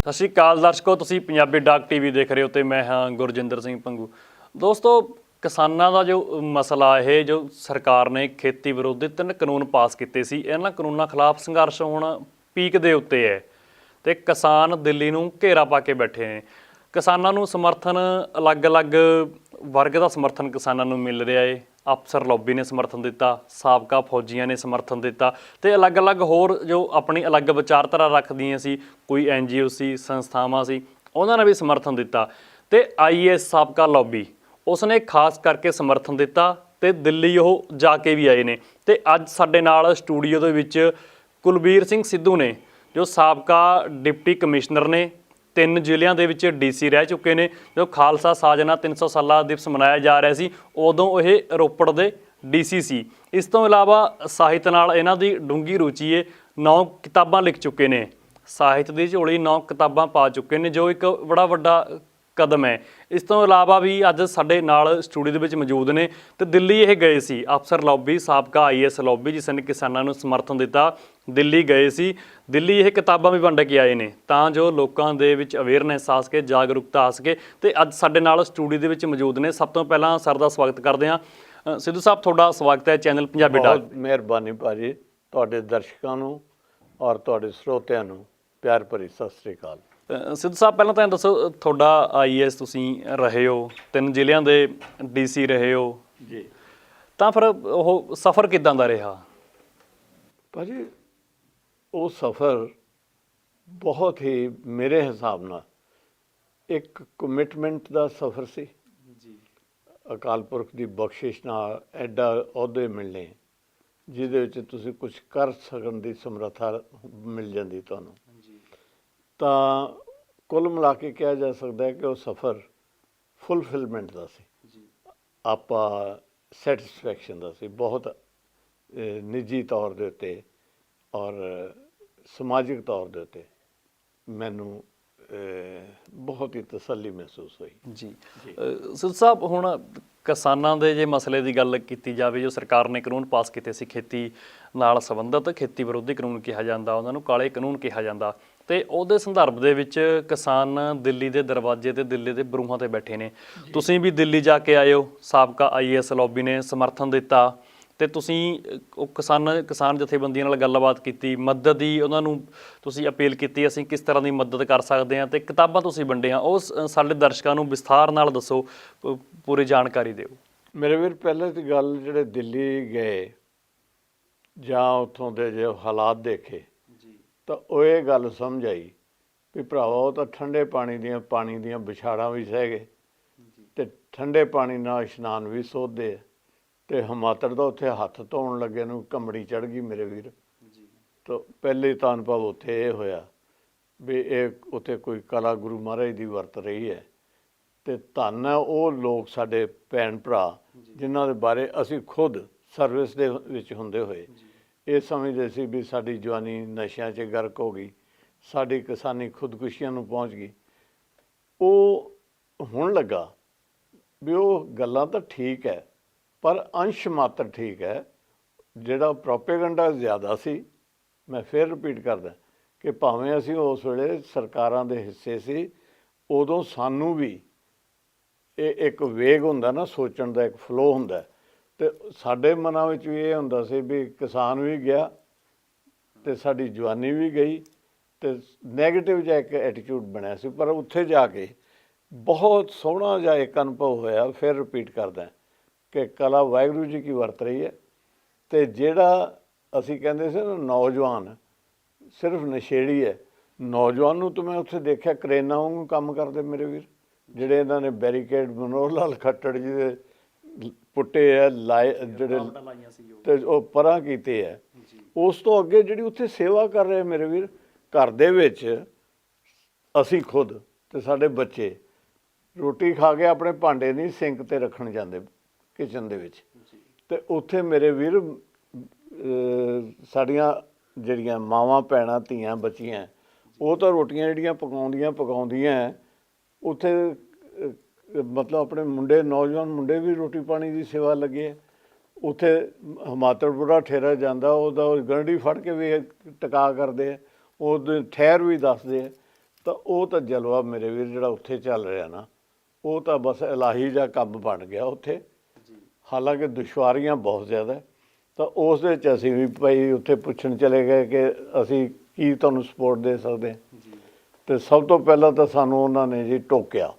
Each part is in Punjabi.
ਸਤਿ ਸ਼੍ਰੀ ਅਕਾਲ ਦਰਸ਼ਕੋ, ਤੁਸੀਂ ਪੰਜਾਬੀ ਡਾਕ ਟੀਵੀ ਦੇਖ ਰਹੇ ਹੋ ਤੇ ਮੈਂ ਹਾਂ ਗੁਰਜਿੰਦਰ ਸਿੰਘ ਪੰਗੂ। ਦੋਸਤੋ, ਕਿਸਾਨਾਂ ਦਾ ਜੋ ਮਸਲਾ ਇਹ ਜੋ ਸਰਕਾਰ ਨੇ ਖੇਤੀ ਵਿਰੋਧੀ 3 ਕਾਨੂੰਨ ਪਾਸ ਕੀਤੇ ਸੀ, ਇਹਨਾਂ ਕਾਨੂੰਨਾਂ ਖਿਲਾਫ ਸੰਘਰਸ਼ ਹੁਣ ਪੀਕ ਦੇ ਉੱਤੇ ਹੈ ਤੇ ਕਿਸਾਨ ਦਿੱਲੀ ਨੂੰ ਘੇਰਾ ਪਾ ਕੇ ਬੈਠੇ ਨੇ। ਕਿਸਾਨਾਂ ਨੂੰ ਸਮਰਥਨ ਅਲੱਗ-ਅਲੱਗ ਵਰਗ ਦਾ ਸਮਰਥਨ ਕਿਸਾਨਾਂ ਨੂੰ ਮਿਲ ਰਿਹਾ ਹੈ। ਅਫਸਰ ਲੌਬੀ ਨੇ ਸਮਰਥਨ ਦਿੱਤਾ, ਸਾਬਕਾ ਫੌਜੀਆਂ ਨੇ ਸਮਰਥਨ ਦਿੱਤਾ ਤੇ ਅਲੱਗ-ਅਲੱਗ ਹੋਰ ਜੋ ਆਪਣੀ ਅਲੱਗ ਵਿਚਾਰਧਾਰਾ ਰੱਖਦੀਆਂ ਸੀ, ਕੋਈ NGO ਸੀ, ਸੰਸਥਾਵਾਂ ਸੀ, ਉਹਨਾਂ ਨੇ ਵੀ ਸਮਰਥਨ ਦਿੱਤਾ ਤੇ IAS ਸਾਬਕਾ ਲੌਬੀ ਉਸਨੇ ਖਾਸ ਕਰਕੇ ਸਮਰਥਨ ਦਿੱਤਾ ਤੇ ਦਿੱਲੀ ਉਹ ਜਾ ਕੇ ਵੀ ਆਏ ਨੇ। ਤੇ ਅੱਜ ਸਾਡੇ ਨਾਲ ਸਟੂਡੀਓ ਦੇ ਵਿੱਚ ਕੁਲਬੀਰ ਸਿੰਘ ਸਿੱਧੂ ਨੇ, ਜੋ ਸਾਬਕਾ ਡਿਪਟੀ ਕਮਿਸ਼ਨਰ ਨੇ, 3 ਜ਼ਿਲ੍ਹਿਆਂ ਦੇ ਵਿੱਚ DC ਰਹਿ ਚੁੱਕੇ ਨੇ। ਜੋ ਖਾਲਸਾ ਸਾਜਨਾ 300 ਸਾਲਾ ਦਿਵਸ ਮਨਾਇਆ ਜਾ ਰਿਹਾ ਸੀ, ਉਦੋਂ ਇਹ ਰੋਪੜ ਦੇ DC ਸੀ। ਇਸ ਤੋਂ ਇਲਾਵਾ ਸਾਹਿਤ ਨਾਲ ਇਹਨਾਂ ਦੀ ਡੂੰਘੀ ਰੁਚੀ ਹੈ। 9 ਕਿਤਾਬਾਂ ਲਿਖ ਚੁੱਕੇ ਨੇ, ਸਾਹਿਤ ਦੀ ਝੋਲੀ 9 ਕਿਤਾਬਾਂ ਪਾ ਚੁੱਕੇ ਨੇ, ਜੋ ਇੱਕ ਬੜਾ ਵੱਡਾ ਕਦਮ ਹੈ। ਇਸ ਤੋਂ ਇਲਾਵਾ ਵੀ ਅੱਜ ਸਾਡੇ ਨਾਲ ਸਟੂਡੀਓ ਦੇ ਵਿੱਚ ਮੌਜੂਦ ਨੇ ਤੇ ਦਿੱਲੀ ਇਹ ਗਏ ਸੀ। ਅਫਸਰ ਲੌਬੀ, ਸਾਬਕਾ IAS ਲੌਬੀ ਜਿਸ ਨੇ ਕਿਸਾਨਾਂ ਨੂੰ ਸਮਰਥਨ ਦਿੱਤਾ, ਦਿੱਲੀ ਗਏ ਸੀ। ਦਿੱਲੀ ਇਹ ਕਿਤਾਬਾਂ ਵੀ ਵੰਡ ਕੇ ਆਏ ਨੇ ਤਾਂ ਜੋ ਲੋਕਾਂ ਦੇ ਵਿੱਚ ਅਵੇਅਰਨੈਸ ਆ ਸਕੇ, ਜਾਗਰੂਕਤਾ ਆ ਸਕੇ। ਤੇ ਅੱਜ ਸਾਡੇ ਨਾਲ ਸਟੂਡੀਓ ਦੇ ਵਿੱਚ ਮੌਜੂਦ ਨੇ। ਸਭ ਤੋਂ ਪਹਿਲਾਂ ਸਰ ਦਾ ਸਵਾਗਤ ਕਰਦੇ ਹਾਂ। ਸਿੱਧੂ ਸਾਹਿਬ, ਤੁਹਾਡਾ ਸਵਾਗਤ ਹੈ ਚੈਨਲ ਪੰਜਾਬੀ ਡਾਕ। ਬਹੁਤ ਮਿਹਰਬਾਨੀ ਭਾਜੀ, ਤੁਹਾਡੇ ਦਰਸ਼ਕਾਂ ਨੂੰ ਔਰ ਤੁਹਾਡੇ ਸਰੋਤਿਆਂ ਨੂੰ ਪਿਆਰ ਭਰੀ ਸਤਿ ਸ੍ਰੀ ਅਕਾਲ। ਸਿੱਧੂ ਸਾਹਿਬ, ਪਹਿਲਾਂ ਤਾਂ ਦੱਸੋ, ਤੁਹਾਡਾ IAS ਤੁਸੀਂ ਰਹੇ ਹੋ, 3 ਜ਼ਿਲ੍ਹਿਆਂ ਦੇ DC ਰਹੇ ਹੋ ਜੀ, ਤਾਂ ਫਿਰ ਉਹ ਸਫ਼ਰ ਕਿੱਦਾਂ ਦਾ ਰਿਹਾ? ਭਾਜੀ ਉਹ ਸਫ਼ਰ ਬਹੁਤ ਹੀ ਮੇਰੇ ਹਿਸਾਬ ਨਾਲ ਇੱਕ ਕਮਿਟਮੈਂਟ ਦਾ ਸਫ਼ਰ ਸੀ ਜੀ। ਅਕਾਲ ਪੁਰਖ ਦੀ ਬਖਸ਼ਿਸ਼ ਨਾਲ ਐਡਾ ਅਹੁਦੇ ਮਿਲਣੇ ਜਿਹਦੇ ਵਿੱਚ ਤੁਸੀਂ ਕੁਝ ਕਰ ਸਕਣ ਦੀ ਸਮਰੱਥਾ ਮਿਲ ਜਾਂਦੀ ਤੁਹਾਨੂੰ, ਤਾਂ ਕੁੱਲ ਮਿਲਾ ਕੇ ਕਿਹਾ ਜਾ ਸਕਦਾ ਹੈ ਕਿ ਉਹ ਸਫ਼ਰ ਫੁਲਫਿਲਮੈਂਟ ਦਾ ਸੀ ਜੀ। ਆਪਾਂ ਸੈਟਿਸਫੈਕਸ਼ਨ ਦਾ ਸੀ, ਬਹੁਤ ਨਿੱਜੀ ਤੌਰ ਦੇ ਉੱਤੇ ਔਰ ਸਮਾਜਿਕ ਤੌਰ ਦੇ ਉੱਤੇ ਮੈਨੂੰ ਬਹੁਤ ਹੀ ਤਸੱਲੀ ਮਹਿਸੂਸ ਹੋਈ ਜੀ। ਸਿੱਧੂ ਸਾਹਿਬ, ਹੁਣ ਕਿਸਾਨਾਂ ਦੇ ਜੇ ਮਸਲੇ ਦੀ ਗੱਲ ਕੀਤੀ ਜਾਵੇ, ਜੋ ਸਰਕਾਰ ਨੇ ਕਾਨੂੰਨ ਪਾਸ ਕੀਤੇ ਸੀ ਖੇਤੀ ਨਾਲ ਸੰਬੰਧਿਤ, ਖੇਤੀ ਵਿਰੋਧੀ ਕਾਨੂੰਨ ਕਿਹਾ ਜਾਂਦਾ, ਉਹਨਾਂ ਨੂੰ ਕਾਲੇ ਕਾਨੂੰਨ ਕਿਹਾ ਜਾਂਦਾ, ਤੇ ਉਹਦੇ ਸੰਦਰਭ ਦੇ ਵਿੱਚ ਕਿਸਾਨ ਦਿੱਲੀ ਦੇ ਦਰਵਾਜ਼ੇ ਤੇ, ਦਿੱਲੀ ਦੇ ਬਰੂਹਾਂ ਤੇ ਬੈਠੇ ਨੇ। ਤੁਸੀਂ ਵੀ ਦਿੱਲੀ ਜਾ ਕੇ ਆਏ ਹੋ, ਸਾਬਕਾ IAS ਲੌਬੀ ਨੇ ਸਮਰਥਨ ਦਿੱਤਾ ਤੇ ਤੁਸੀਂ ਉਹ ਕਿਸਾਨ ਜਥੇਬੰਦੀਆਂ ਨਾਲ ਗੱਲਬਾਤ ਕੀਤੀ, ਮਦਦ ਦੀ ਉਹਨਾਂ ਨੂੰ ਤੁਸੀਂ ਅਪੀਲ ਕੀਤੀ, ਅਸੀਂ ਕਿਸ ਤਰ੍ਹਾਂ ਦੀ ਮਦਦ ਕਰ ਸਕਦੇ ਹਾਂ, ਤੇ ਕਿਤਾਬਾਂ ਤੁਸੀਂ ਵੰਡੀਆਂ। ਉਹ ਸਾਡੇ ਦਰਸ਼ਕਾਂ ਨੂੰ ਵਿਸਥਾਰ ਨਾਲ ਦੱਸੋ, ਪੂਰੀ ਜਾਣਕਾਰੀ ਦਿਓ। ਮੇਰੇ ਵੀਰ, ਪਹਿਲੇ ਦੀ ਗੱਲ, ਜਿਹੜੇ ਦਿੱਲੀ ਗਏ ਜਾਂ ਉੱਥੋਂ ਦੇ ਜੇ ਹਾਲਾਤ ਦੇਖੇ ਤਾਂ ਉਹ ਇਹ ਗੱਲ ਸਮਝ ਆਈ ਵੀ ਭਰਾਵਾ ਉਹ ਤਾਂ ਠੰਡੇ ਪਾਣੀ ਦੀਆਂ ਵਿਛਾੜਾਂ ਵੀ ਸਹਿ ਗਏ ਅਤੇ ਠੰਡੇ ਪਾਣੀ ਨਾਲ ਇਸ਼ਨਾਨ ਵੀ ਸੋਧਦੇ ਆ, ਅਤੇ ਹਿਮਾਚਲ ਦਾ ਉੱਥੇ ਹੱਥ ਧੋਣ ਲੱਗੇ ਨੂੰ ਕੰਬੜੀ ਚੜ੍ਹ ਗਈ ਮੇਰੇ ਵੀਰ। ਤਾਂ ਪਹਿਲੇ ਤਾਂ ਅਨੁਭਵ ਉੱਥੇ ਇਹ ਹੋਇਆ ਵੀ ਇਹ ਉੱਥੇ ਕੋਈ ਕਲਾ ਗੁਰੂ ਮਹਾਰਾਜ ਦੀ ਵਰਤ ਰਹੀ ਹੈ। ਅਤੇ ਧੰਨ ਹੈ ਉਹ ਲੋਕ, ਸਾਡੇ ਭੈਣ ਭਰਾ, ਜਿਨ੍ਹਾਂ ਦੇ ਬਾਰੇ ਅਸੀਂ ਖੁਦ ਸਰਵਿਸ ਦੇ ਵਿੱਚ ਹੁੰਦੇ ਹੋਏ ਇਹ ਸਮਝਦੇ ਸੀ ਵੀ ਸਾਡੀ ਜਵਾਨੀ ਨਸ਼ਿਆਂ 'ਚ ਗਰਕ ਹੋ ਗਈ, ਸਾਡੀ ਕਿਸਾਨੀ ਖੁਦਕੁਸ਼ੀਆਂ ਨੂੰ ਪਹੁੰਚ ਗਈ। ਉਹ ਹੁਣ ਲੱਗਾ ਵੀ ਉਹ ਗੱਲਾਂ ਤਾਂ ਠੀਕ ਹੈ, ਪਰ ਅੰਸ਼ ਮਾਤਰ ਠੀਕ ਹੈ। ਜਿਹੜਾ ਪ੍ਰੋਪੇਗੰਡਾ ਜ਼ਿਆਦਾ ਸੀ, ਮੈਂ ਫਿਰ ਰਿਪੀਟ ਕਰਦਾ ਕਿ ਭਾਵੇਂ ਅਸੀਂ ਉਸ ਵੇਲੇ ਸਰਕਾਰਾਂ ਦੇ ਹਿੱਸੇ ਸੀ, ਉਦੋਂ ਸਾਨੂੰ ਵੀ ਇਹ ਇੱਕ ਵੇਗ ਹੁੰਦਾ ਨਾ ਸੋਚਣ ਦਾ, ਇੱਕ ਫਲੋ ਹੁੰਦਾ, ਅਤੇ ਸਾਡੇ ਮਨਾਂ ਵਿੱਚ ਵੀ ਇਹ ਹੁੰਦਾ ਸੀ ਵੀ ਕਿਸਾਨ ਵੀ ਗਿਆ ਅਤੇ ਸਾਡੀ ਜਵਾਨੀ ਵੀ ਗਈ, ਅਤੇ ਨੈਗੇਟਿਵ ਜਿਹਾ ਇੱਕ ਐਟੀਟਿਊਡ ਬਣਿਆ ਸੀ। ਪਰ ਉੱਥੇ ਜਾ ਕੇ ਬਹੁਤ ਸੋਹਣਾ ਜਿਹਾ ਇੱਕ ਅਨੁਭਵ ਹੋਇਆ। ਫਿਰ ਰਿਪੀਟ ਕਰਦਾ ਕਿ ਕਲਾ ਵਾਹਿਗੁਰੂ ਜੀ ਕੀ ਵਰਤ ਰਹੀ ਹੈ, ਅਤੇ ਜਿਹੜਾ ਅਸੀਂ ਕਹਿੰਦੇ ਸੀ ਨਾ ਨੌਜਵਾਨ ਸਿਰਫ ਨਸ਼ੇੜੀ ਹੈ, ਨੌਜਵਾਨ ਨੂੰ ਤਾਂ ਮੈਂ ਉੱਥੇ ਦੇਖਿਆ ਕਰੇਨਾਂ ਵਾਂਗੂ ਕੰਮ ਕਰਦੇ ਮੇਰੇ ਵੀਰ। ਜਿਹੜੇ ਇਹਨਾਂ ਨੇ ਬੈਰੀਕੇਡ ਮਨੋਹਰ ਲਾਲ ਖੱਟੜ ਜੀ ਦੇ ਪੁੱਟੇ ਹੈ ਲਾਏ, ਜਿਹੜੇ ਅਤੇ ਉਹ ਪਰਾਂ ਕੀਤੇ ਹੈ। ਉਸ ਤੋਂ ਅੱਗੇ ਜਿਹੜੀ ਉੱਥੇ ਸੇਵਾ ਕਰ ਰਹੇ ਮੇਰੇ ਵੀਰ, ਘਰ ਦੇ ਵਿੱਚ ਅਸੀਂ ਖੁਦ ਅਤੇ ਸਾਡੇ ਬੱਚੇ ਰੋਟੀ ਖਾ ਕੇ ਆਪਣੇ ਭਾਂਡੇ ਨਹੀਂ ਸਿੰਕ 'ਤੇ ਰੱਖਣ ਜਾਂਦੇ ਕਿਚਨ ਦੇ ਵਿੱਚ, ਅਤੇ ਉੱਥੇ ਮੇਰੇ ਵੀਰ ਸਾਡੀਆਂ ਜਿਹੜੀਆਂ ਮਾਵਾਂ ਭੈਣਾਂ ਧੀਆਂ ਬੱਚੀਆਂ, ਉਹ ਤਾਂ ਰੋਟੀਆਂ ਜਿਹੜੀਆਂ ਪਕਾਉਂਦੀਆਂ ਉੱਥੇ ਮਤਲਬ ਆਪਣੇ ਮੁੰਡੇ, ਨੌਜਵਾਨ ਮੁੰਡੇ ਵੀ ਰੋਟੀ ਪਾਣੀ ਦੀ ਸੇਵਾ ਲੱਗੇ। ਉੱਥੇ ਹਿਮਾਚਲ ਬੁਰਾ ਠੇਰਾ ਜਾਂਦਾ, ਉਹਦਾ ਗੰਢੀ ਫੜ ਕੇ ਵੀ ਟਿਕਾ ਕਰਦੇ ਆ, ਉਹਦੇ ਠਹਿਰ ਵੀ ਦੱਸਦੇ ਆ। ਤਾਂ ਉਹ ਤਾਂ ਜਲਵਾ ਮੇਰੇ ਵੀਰ ਜਿਹੜਾ ਉੱਥੇ ਚੱਲ ਰਿਹਾ ਨਾ, ਉਹ ਤਾਂ ਬਸ ਇਲਾਹੀ ਜਿਹਾ ਕੰਮ ਬਣ ਗਿਆ ਉੱਥੇ। ਹਾਲਾਂਕਿ ਦੁਸ਼ਵਾਰੀਆਂ ਬਹੁਤ ਜ਼ਿਆਦਾ, ਤਾਂ ਉਸ ਦੇ ਵਿੱਚ ਅਸੀਂ ਵੀ ਭਾਈ ਉੱਥੇ ਪੁੱਛਣ ਚਲੇ ਗਏ ਕਿ ਅਸੀਂ ਕੀ ਤੁਹਾਨੂੰ ਸਪੋਰਟ ਦੇ ਸਕਦੇ ਹਾਂ। ਅਤੇ ਸਭ ਤੋਂ ਪਹਿਲਾਂ ਤਾਂ ਸਾਨੂੰ ਉਹਨਾਂ ਨੇ ਜੀ ਟੋਕਿਆ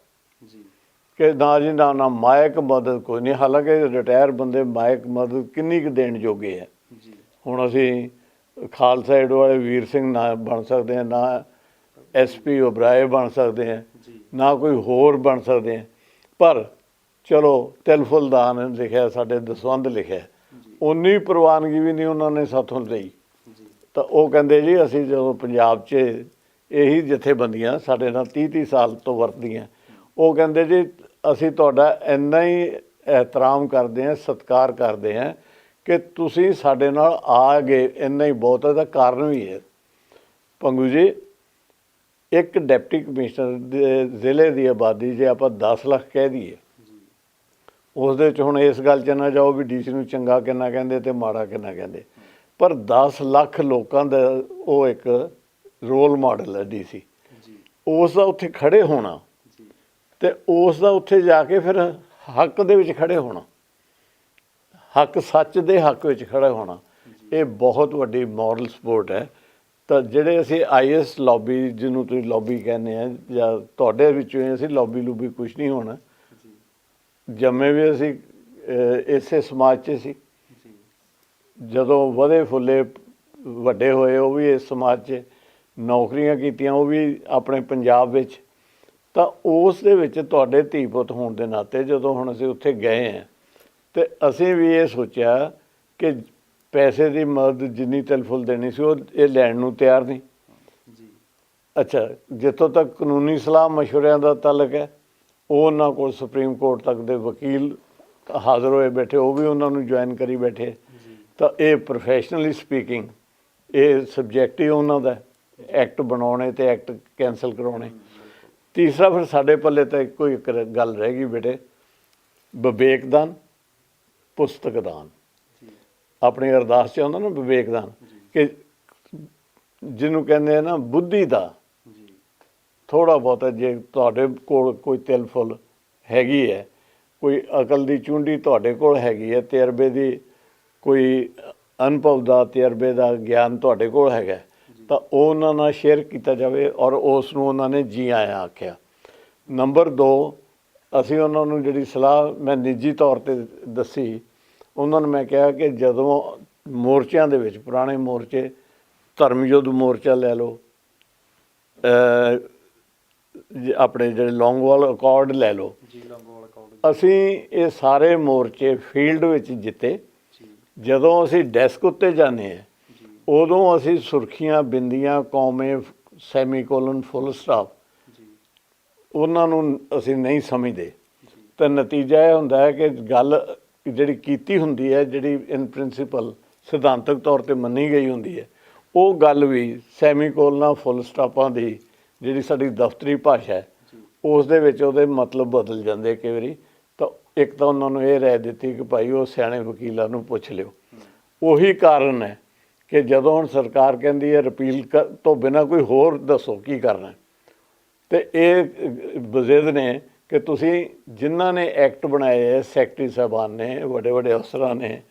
ਕਿ ਨਾ ਜੀ ਨਾ ਮਾਇਕ ਮਦਦ ਕੋਈ ਨਹੀਂ। ਹਾਲਾਂਕਿ ਰਿਟਾਇਰ ਬੰਦੇ ਮਾਇਕ ਮਦਦ ਕਿੰਨੀ ਕੁ ਦੇਣ ਜੋਗੇ ਹੈ। ਹੁਣ ਅਸੀਂ ਖਾਲਸਾ ਏਡ ਵਾਲੇ ਵੀਰ ਸਿੰਘ ਨਾ ਬਣ ਸਕਦੇ ਹਾਂ, ਨਾ SP ਓਬਰਾਏ ਬਣ ਸਕਦੇ ਹਾਂ, ਨਾ ਕੋਈ ਹੋਰ ਬਣ ਸਕਦੇ ਹਾਂ। ਪਰ ਚਲੋ ਤਿਲ ਦਾਨ ਲਿਖਿਆ, ਸਾਡੇ ਦਸਵੰਧ ਲਿਖਿਆ, ਉਨੀ ਪ੍ਰਵਾਨਗੀ ਵੀ ਨਹੀਂ ਉਹਨਾਂ ਨੇ ਸਾਥੋਂ ਲਈ। ਤਾਂ ਉਹ ਕਹਿੰਦੇ ਜੀ ਅਸੀਂ ਜਦੋਂ ਪੰਜਾਬ 'ਚ ਇਹੀ ਜਥੇਬੰਦੀਆਂ ਸਾਡੇ ਨਾਲ 30 ਸਾਲ ਤੋਂ ਵਰਤਦੀਆਂ, ਉਹ ਕਹਿੰਦੇ ਜੀ ਅਸੀਂ ਤੁਹਾਡਾ ਇੰਨਾ ਹੀ ਇਹਤਰਾਮ ਕਰਦੇ ਹਾਂ, ਸਤਿਕਾਰ ਕਰਦੇ ਹਾਂ ਕਿ ਤੁਸੀਂ ਸਾਡੇ ਨਾਲ ਆ ਗਏ, ਇੰਨਾ ਹੀ ਬਹੁਤ ਹੈ। ਦਾ ਕਾਰਨ ਵੀ ਹੈ ਪੰਗੂ ਜੀ, ਇੱਕ ਡਿਪਟੀ ਕਮਿਸ਼ਨਰ ਦੇ ਜ਼ਿਲ੍ਹੇ ਦੀ ਆਬਾਦੀ ਜੇ ਆਪਾਂ 10 ਲੱਖ ਕਹਿ ਦਈਏ, ਉਸ ਦੇ ਵਿੱਚ ਹੁਣ ਇਸ ਗੱਲ 'ਚ ਨਾ ਜਾਓ ਵੀ DC ਨੂੰ ਚੰਗਾ ਕਿੰਨਾ ਕਹਿੰਦੇ ਅਤੇ ਮਾੜਾ ਕਿੰਨਾ ਕਹਿੰਦੇ, ਪਰ 10 ਲੱਖ ਲੋਕਾਂ ਦਾ ਉਹ ਇੱਕ ਰੋਲ ਮਾਡਲ ਹੈ DC। ਉਸ ਦਾ ਉੱਥੇ ਖੜ੍ਹੇ ਹੋਣਾ ਅਤੇ ਉਸ ਦਾ ਉੱਥੇ ਜਾ ਕੇ ਫਿਰ ਹੱਕ ਦੇ ਵਿੱਚ ਖੜ੍ਹੇ ਹੋਣਾ, ਹੱਕ ਸੱਚ ਦੇ ਹੱਕ ਵਿੱਚ ਖੜ੍ਹੇ ਹੋਣਾ, ਇਹ ਬਹੁਤ ਵੱਡੀ ਮੋਰਲ ਸਪੋਰਟ ਹੈ। ਤਾਂ ਜਿਹੜੇ ਅਸੀਂ IAS ਲੌਬੀ, ਜਿਹਨੂੰ ਤੁਸੀਂ ਲੌਬੀ ਕਹਿੰਦੇ ਆ, ਜਾਂ ਤੁਹਾਡੇ ਵਿੱਚੋਂ ਹੀ ਅਸੀਂ ਲੌਬੀ ਲੂਬੀ ਕੁਛ ਨਹੀਂ ਹੋਣਾ, ਜੰਮੇ ਵੀ ਅਸੀਂ ਇਸੇ ਸਮਾਜ 'ਚ ਸੀ, ਜਦੋਂ ਵਧੇ ਫੁੱਲੇ ਵੱਡੇ ਹੋਏ ਉਹ ਵੀ ਇਸ ਸਮਾਜ 'ਚ, ਨੌਕਰੀਆਂ ਕੀਤੀਆਂ ਉਹ ਵੀ ਆਪਣੇ ਪੰਜਾਬ ਵਿੱਚ। ਤਾਂ ਉਸ ਦੇ ਵਿੱਚ ਤੁਹਾਡੇ ਧੀ ਪੁੱਤ ਹੋਣ ਦੇ ਨਾਤੇ ਜਦੋਂ ਹੁਣ ਅਸੀਂ ਉੱਥੇ ਗਏ ਹਾਂ, ਅਤੇ ਅਸੀਂ ਵੀ ਇਹ ਸੋਚਿਆ ਕਿ ਪੈਸੇ ਦੀ ਮਦਦ ਜਿੰਨੀ ਤਿਲ ਫੁੱਲ ਦੇਣੀ ਸੀ ਉਹ ਇਹ ਲੈਣ ਨੂੰ ਤਿਆਰ ਨਹੀਂ। ਅੱਛਾ, ਜਿੱਥੋਂ ਤੱਕ ਕਾਨੂੰਨੀ ਸਲਾਹ ਮਸ਼ਵਰਿਆਂ ਦਾ ਤਾਲੁਕ ਹੈ, ਉਹ ਉਹਨਾਂ ਕੋਲ ਸੁਪਰੀਮ ਕੋਰਟ ਤੱਕ ਦੇ ਵਕੀਲ ਹਾਜ਼ਰ ਹੋਏ ਬੈਠੇ, ਉਹ ਵੀ ਉਹਨਾਂ ਨੂੰ ਜੁਆਇਨ ਕਰੀ ਬੈਠੇ। ਤਾਂ ਇਹ ਪ੍ਰੋਫੈਸ਼ਨਲੀ ਸਪੀਕਿੰਗ ਇਹ ਸਬਜੈਕਟ ਹੀ ਉਹਨਾਂ ਦਾ, ਐਕਟ ਬਣਾਉਣੇ ਅਤੇ ਐਕਟ ਕੈਂਸਲ ਕਰਾਉਣੇ। ਤੀਸਰਾ ਫਿਰ ਸਾਡੇ ਪੱਲੇ ਤਾਂ ਇੱਕੋ ਇੱਕ ਗੱਲ ਰਹਿ ਗਈ ਬੇਟੇ, ਵਿਵੇਕ ਦਾਨ, ਪੁਸਤਕ ਦਾਨ। ਆਪਣੀ ਅਰਦਾਸ 'ਚ ਆਉਂਦਾ ਨਾ ਵਿਵੇਕ ਦਾਨ, ਕਿ ਜਿਹਨੂੰ ਕਹਿੰਦੇ ਆ ਨਾ ਬੁੱਧੀ ਦਾ ਥੋੜ੍ਹਾ ਬਹੁਤਾ, ਜੇ ਤੁਹਾਡੇ ਕੋਲ ਕੋਈ ਤਿਲ ਫੁੱਲ ਹੈਗੀ ਹੈ, ਕੋਈ ਅਕਲ ਦੀ ਚੂੰਡੀ ਤੁਹਾਡੇ ਕੋਲ ਹੈਗੀ ਹੈ, ਤਜਰਬੇ ਦੀ ਕੋਈ ਅਨੁਭਵ ਦਾ ਤਜਰਬੇ ਦਾ ਗਿਆਨ ਤੁਹਾਡੇ ਕੋਲ ਹੈਗਾ, ਤਾਂ ਉਹ ਉਹਨਾਂ ਨਾਲ ਸ਼ੇਅਰ ਕੀਤਾ ਜਾਵੇ ਔਰ ਉਸ ਨੂੰ ਉਹਨਾਂ ਨੇ ਜੀ ਆਇਆਂ ਆਖਿਆ। ਨੰਬਰ 2, ਅਸੀਂ ਉਹਨਾਂ ਨੂੰ ਜਿਹੜੀ ਸਲਾਹ ਮੈਂ ਨਿੱਜੀ ਤੌਰ 'ਤੇ ਦੱਸੀ, ਉਹਨਾਂ ਨੂੰ ਮੈਂ ਕਿਹਾ ਕਿ ਜਦੋਂ ਮੋਰਚਿਆਂ ਦੇ ਵਿੱਚ, ਪੁਰਾਣੇ ਮੋਰਚੇ, ਧਰਮ ਯੁੱਧ ਮੋਰਚਾ ਲੈ ਲਓ, ਆਪਣੇ ਜਿਹੜੇ ਲੌਂਗੋਵਾਲ ਅਕੋਰਡ ਲੈ ਲਓ, ਅਸੀਂ ਇਹ ਸਾਰੇ ਮੋਰਚੇ ਫੀਲਡ ਵਿੱਚ ਜਿੱਤੇ। ਜਦੋਂ ਅਸੀਂ ਡੈਸਕ ਉੱਤੇ ਜਾਂਦੇ ਹਾਂ, ਉਦੋਂ ਅਸੀਂ ਸੁਰਖੀਆਂ, ਬਿੰਦੀਆਂ, ਕੌਮੇ, ਸੈਮੀਕੋਲਨ, ਫੁੱਲ ਸਟਾਪ, ਉਹਨਾਂ ਨੂੰ ਅਸੀਂ ਨਹੀਂ ਸਮਝਦੇ। ਤਾਂ ਨਤੀਜਾ ਇਹ ਹੁੰਦਾ ਹੈ ਕਿ ਗੱਲ ਜਿਹੜੀ ਕੀਤੀ ਹੁੰਦੀ ਹੈ, ਜਿਹੜੀ ਇਨ ਪ੍ਰਿੰਸੀਪਲ ਸਿਧਾਂਤਕ ਤੌਰ 'ਤੇ ਮੰਨੀ ਗਈ ਹੁੰਦੀ ਹੈ, ਉਹ ਗੱਲ ਵੀ ਸੈਮੀਕੋਲਨਾਂ, ਫੁੱਲ ਸਟਾਪਾਂ ਦੀ ਜਿਹੜੀ ਸਾਡੀ ਦਫ਼ਤਰੀ ਭਾਸ਼ਾ ਹੈ, ਉਸ ਦੇ ਵਿੱਚ ਉਹਦੇ ਮਤਲਬ ਬਦਲ ਜਾਂਦੇ ਕਈ ਵਾਰੀ। ਤਾਂ ਇੱਕ ਤਾਂ ਉਹਨਾਂ ਨੂੰ ਇਹ ਰਾਏ ਦਿੱਤੀ ਕਿ ਭਾਈ ਉਹ ਸਿਆਣੇ ਵਕੀਲਾਂ ਨੂੰ ਪੁੱਛ ਲਿਓ। ਉਹੀ ਕਾਰਨ ਹੈ ਕਿ ਜਦੋਂ ਹੁਣ ਸਰਕਾਰ ਕਹਿੰਦੀ ਹੈ ਰਿਪੀਲ ਤੋਂ ਬਿਨਾਂ ਕੋਈ ਹੋਰ ਦੱਸੋ ਕੀ ਕਰਨਾ, ਅਤੇ ਇਹ ਬਜ਼ਿਦ ਨੇ ਕਿ ਤੁਸੀਂ ਜਿਨ੍ਹਾਂ ਨੇ ਐਕਟ ਬਣਾਏ ਹੈ, ਸੈਕਟਰੀ ਸਾਹਿਬਾਨ ਨੇ, ਵੱਡੇ ਵੱਡੇ ਅਫਸਰਾਂ ਨੇ,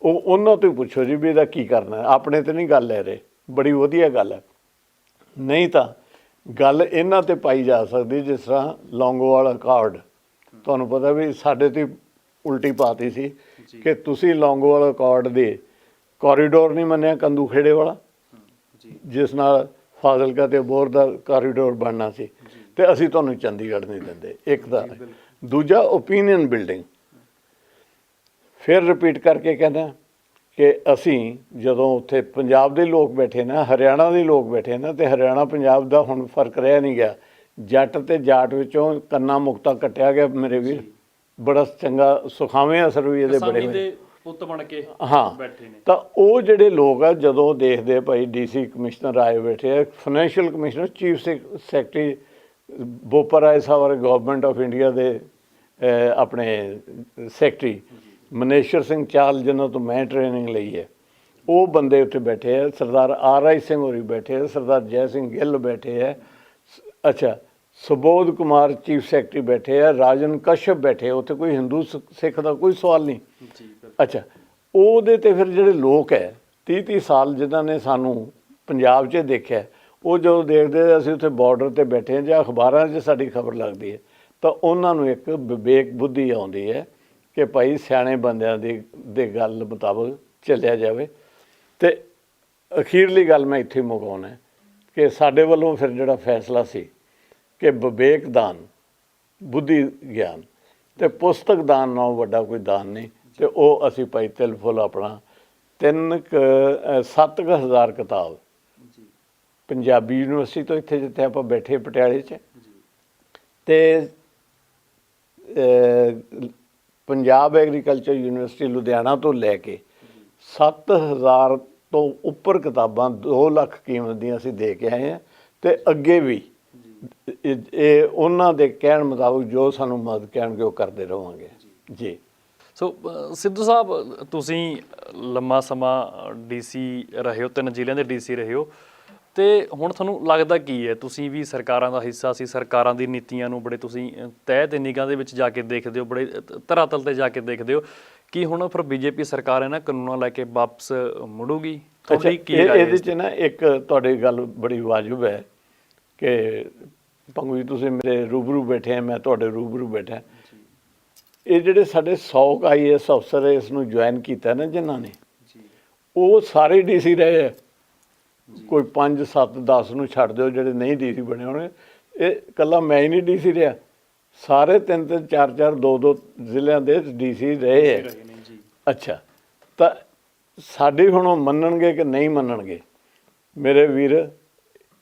ਉਹ ਉਹਨਾਂ ਤੋਂ ਹੀ ਪੁੱਛੋ ਜੀ ਵੀ ਇਹਦਾ ਕੀ ਕਰਨਾ। ਆਪਣੇ 'ਤੇ ਨਹੀਂ ਗੱਲ ਲੈ ਰਹੇ, ਬੜੀ ਵਧੀਆ ਗੱਲ ਹੈ। ਨਹੀਂ ਤਾਂ ਗੱਲ ਇਹਨਾਂ 'ਤੇ ਪਾਈ ਜਾ ਸਕਦੀ, ਜਿਸ ਤਰ੍ਹਾਂ ਲੌਂਗੋਵਾਲ ਅਕਾਰਡ, ਤੁਹਾਨੂੰ ਪਤਾ ਵੀ ਸਾਡੇ 'ਤੇ ਉਲਟੀ ਪਾਤੀ ਸੀ ਕਿ ਤੁਸੀਂ ਲੌਂਗੋਵਾਲ ਅਕਾਰਡ ਦੇ ਕੋਰੀਡੋਰ ਨਹੀਂ ਮੰਨਿਆ, ਕੰਦੂ ਖੇੜੇ ਵਾਲਾ, ਜਿਸ ਨਾਲ ਫਾਜ਼ਿਲਕਾ ਅਤੇ ਅਬੋਹਰ ਦਾ ਕੋਰੀਡੋਰ ਬਣਨਾ ਸੀ, ਅਤੇ ਅਸੀਂ ਤੁਹਾਨੂੰ ਚੰਡੀਗੜ੍ਹ ਨਹੀਂ ਦਿੰਦੇ। ਇੱਕ ਤਾਂ ਦੂਜਾ ਓਪੀਨੀਅਨ ਬਿਲਡਿੰਗ, ਫਿਰ ਰਿਪੀਟ ਕਰਕੇ ਕਹਿੰਦਾ ਕਿ ਅਸੀਂ ਜਦੋਂ ਉੱਥੇ ਪੰਜਾਬ ਦੇ ਲੋਕ ਬੈਠੇ ਨਾ, ਹਰਿਆਣਾ ਦੇ ਲੋਕ ਬੈਠੇ ਨਾ, ਅਤੇ ਹਰਿਆਣਾ ਪੰਜਾਬ ਦਾ ਹੁਣ ਫਰਕ ਰਹਿ ਨਹੀਂ ਗਿਆ, ਜੱਟ ਅਤੇ ਜਾਟ ਵਿੱਚੋਂ ਕੰਨਾ ਮੁਕਤਾ ਕੱਟਿਆ ਗਿਆ ਮੇਰੇ ਵੀਰ। ਬੜਾ ਚੰਗਾ ਸੁਖਾਵੇਂ ਅਸਰ ਵੀ ਇਹਦੇ ਬੜੇ ਹੋਏ, ਪੁੱਤ ਬਣ ਕੇ ਬੈਠੇ ਨੇ। ਤਾਂ ਉਹ ਜਿਹੜੇ ਲੋਕ ਆ ਜਦੋਂ ਦੇਖਦੇ ਭਾਈ DC ਕਮਿਸ਼ਨਰ ਆਏ ਬੈਠੇ ਆ, financial commissioner, chief secretary Bopa Rai ਸਾਹਿਬ ਗਵਰਨਮੈਂਟ ਆਫ ਇੰਡੀਆ ਦੇ ਆਪਣੇ ਸੈਕਟਰੀ, ਮਨੇਸ਼ਰ ਸਿੰਘ ਚਾਲ ਜਿਹਨਾਂ ਤੋਂ ਮੈਂ ਟ੍ਰੇਨਿੰਗ ਲਈ ਹੈ, ਉਹ ਬੰਦੇ ਉੱਥੇ ਬੈਠੇ ਆ, ਸਰਦਾਰ RI ਸਿੰਘ ਹੋਰੀ ਬੈਠੇ ਆ, ਸਰਦਾਰ ਜੈ ਸਿੰਘ ਗਿੱਲ ਬੈਠੇ ਹੈ, ਅੱਛਾ, ਸੁਬੋਧ ਕੁਮਾਰ ਚੀਫ ਸੈਕਟਰੀ ਬੈਠੇ ਆ, ਰਾਜਨ ਕਸ਼ਯਪ ਬੈਠੇ, ਉੱਥੇ ਕੋਈ ਹਿੰਦੂ ਸਿੱਖ ਦਾ ਕੋਈ ਸਵਾਲ ਨਹੀਂ। ਅੱਛਾ, ਉਹਦੇ ਤੇ ਫਿਰ ਜਿਹੜੇ ਲੋਕ ਹੈ 30-30 ਸਾਲ ਜਿਨ੍ਹਾਂ ਨੇ ਸਾਨੂੰ ਪੰਜਾਬ 'ਚ ਦੇਖਿਆ, ਉਹ ਜਦੋਂ ਦੇਖਦੇ ਅਸੀਂ ਉੱਥੇ ਬਾਰਡਰ ਤੇ ਬੈਠੇ ਹਾਂ ਜਾਂ ਅਖਬਾਰਾਂ 'ਚ ਸਾਡੀ ਖਬਰ ਲੱਗਦੀ ਹੈ, ਤਾਂ ਉਹਨਾਂ ਨੂੰ ਇੱਕ ਵਿਵੇਕ ਬੁੱਧੀ ਆਉਂਦੀ ਹੈ ਕਿ ਭਾਈ ਸਿਆਣੇ ਬੰਦਿਆਂ ਦੀ ਗੱਲ ਮੁਤਾਬਕ ਚੱਲਿਆ ਜਾਵੇ। ਅਤੇ ਅਖੀਰਲੀ ਗੱਲ ਮੈਂ ਇੱਥੇ ਮੁਕਾਉਣਾ ਕਿ ਸਾਡੇ ਵੱਲੋਂ ਫਿਰ ਜਿਹੜਾ ਫੈਸਲਾ ਸੀ ਕਿ ਵਿਵੇਕ ਦਾਨ, ਬੁੱਧੀ ਗਿਆਨ ਅਤੇ ਪੁਸਤਕ ਦਾਨ ਨਾਲੋਂ ਵੱਡਾ ਕੋਈ ਦਾਨ ਨਹੀਂ, ਅਤੇ ਉਹ ਅਸੀਂ ਭਾਈ ਤਿਲ ਫੁੱਲ ਆਪਣਾ 7,000 ਕਿਤਾਬ ਪੰਜਾਬੀ ਯੂਨੀਵਰਸਿਟੀ ਤੋਂ, ਇੱਥੇ ਜਿੱਥੇ ਆਪਾਂ ਬੈਠੇ ਪਟਿਆਲੇ 'ਚ, ਅਤੇ ਪੰਜਾਬ ਐਗਰੀਕਲਚਰ ਯੂਨੀਵਰਸਿਟੀ ਲੁਧਿਆਣਾ ਤੋਂ ਲੈ ਕੇ 7,000 ਤੋਂ ਉੱਪਰ ਕਿਤਾਬਾਂ 2 ਲੱਖ ਕੀਮਤ ਦੀਆਂ ਅਸੀਂ ਦੇ ਕੇ ਆਏ ਹਾਂ। ਅਤੇ ਅੱਗੇ ਵੀ ਇਹ ਉਹਨਾਂ ਦੇ ਕਹਿਣ ਮੁਤਾਬਕ ਜੋ ਸਾਨੂੰ ਮਦਦ ਕਹਿਣਗੇ ਉਹ ਕਰਦੇ ਰਹਾਂਗੇ ਜੀ। ਸੋ ਸਿੱਧੂ ਸਾਹਿਬ, ਤੁਸੀਂ ਲੰਮਾ ਸਮਾਂ ਡੀਸੀ ਰਹੇ ਹੋ, 3 ਜ਼ਿਲ੍ਹਿਆਂ ਦੇ ਡੀਸੀ ਰਹੇ ਹੋ, ਅਤੇ ਹੁਣ ਤੁਹਾਨੂੰ ਲੱਗਦਾ ਕੀ ਹੈ? ਤੁਸੀਂ ਵੀ ਸਰਕਾਰਾਂ ਦਾ ਹਿੱਸਾ ਸੀ, ਸਰਕਾਰਾਂ ਦੀ ਨੀਤੀਆਂ ਨੂੰ ਬੜੇ ਤੁਸੀਂ ਤਹਿ ਤੇ ਨਿਗਾਹ ਦੇ ਵਿੱਚ ਜਾ ਕੇ ਦੇਖਦੇ ਹੋ, ਬੜੇ ਧਰਾਤਲ 'ਤੇ ਜਾ ਕੇ ਦੇਖਦੇ ਹੋ ਕਿ ਹੁਣ ਫਿਰ ਬੀਜੇਪੀ ਸਰਕਾਰ ਇਹਨਾਂ ਕਾਨੂੰਨਾਂ ਲੈ ਕੇ ਵਾਪਸ ਮੁੜੂਗੀ? ਤੁਹਾਡੀ ਕੀ ਰਾਏ? ਇਹਦੇ 'ਚ ਨਾ ਇੱਕ ਤੁਹਾਡੀ ਗੱਲ ਬੜੀ ਵਾਜਬ ਹੈ ਕਿ ਪੰਗੂ ਜੀ ਤੁਸੀਂ ਮੇਰੇ ਰੂਬਰੂ ਬੈਠੇ ਆ, ਮੈਂ ਤੁਹਾਡੇ ਰੂਬਰੂ ਬੈਠਾ। ਇਹ ਜਿਹੜੇ ਸਾਡੇ 100 IAS ਅਫਸਰ ਇਸ ਨੂੰ ਜੁਆਇਨ ਕੀਤਾ ਨਾ ਜਿਨ੍ਹਾਂ ਨੇ, ਉਹ ਸਾਰੇ ਡੀਸੀ ਰਹੇ ਹੈ। ਕੋਈ 5, 7, 10 ਨੂੰ ਛੱਡ ਦਿਓ ਜਿਹੜੇ ਨਹੀਂ ਡੀਸੀ ਬਣੇ ਹੋਣੇ, ਇਹ ਇਕੱਲਾ ਮੈਂ ਹੀ ਨਹੀਂ ਡੀਸੀ ਰਿਹਾ, ਸਾਰੇ 3-3, 4-4, 2-2 ਜ਼ਿਲ੍ਹਿਆਂ ਦੇ ਡੀਸੀ ਰਹੇ ਹੈ। ਅੱਛਾ, ਤਾਂ ਸਾਡੀ ਹੁਣ ਉਹ ਮੰਨਣਗੇ ਕਿ ਨਹੀਂ ਮੰਨਣਗੇ? ਮੇਰੇ ਵੀਰ,